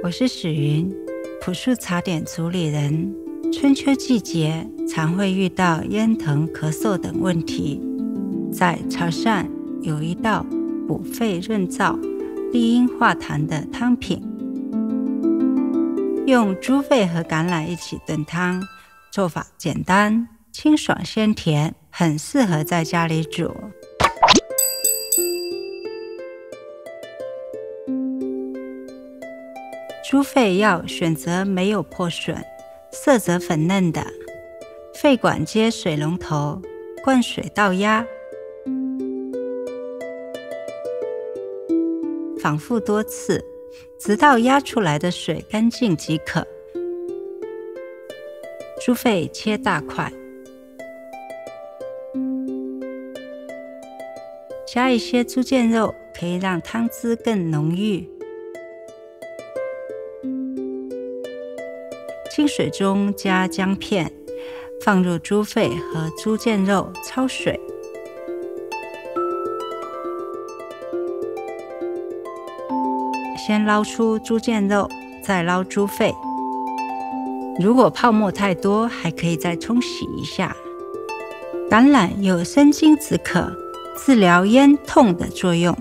我是史云，朴树茶点主理人。春秋季节常会遇到咽疼、咳嗽等问题，在潮汕有一道补肺润燥、利阴化痰的汤品，用猪肺和橄榄一起炖汤，做法简单、清爽鲜甜，很适合在家里煮。猪肺要选择没有破损、色泽粉嫩的，肺管接水龙头，灌水倒压，反复多次，直到压出来的水干净即可。猪肺切大块，加一些猪腱肉，可以让汤汁更浓郁。清水中加姜片，放入猪肺和猪腱肉焯水。先捞出猪腱肉，再捞猪肺。如果泡沫太多，还可以再冲洗一下。橄榄有生津止渴、治疗咽痛的作用。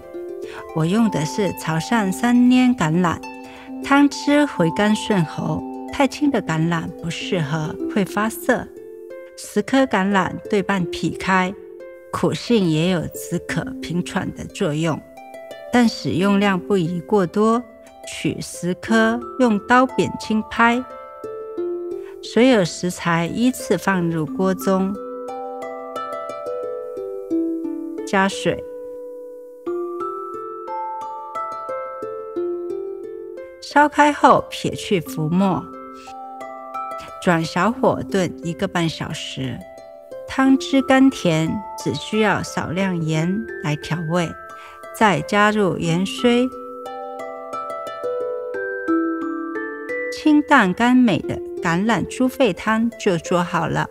我用的是潮汕3拈橄榄，汤汁回甘顺喉。太轻的橄榄不适合，会发涩。10颗橄榄对半劈开，苦性也有止渴平喘的作用，但使用量不宜过多，取10颗用刀扁轻拍。所有食材依次放入锅中，加水，烧开后撇去浮沫，转小火炖1个半小时。汤汁甘甜，只需要少量盐来调味，再加入盐水，清淡甘美的橄榄猪肺汤就做好了。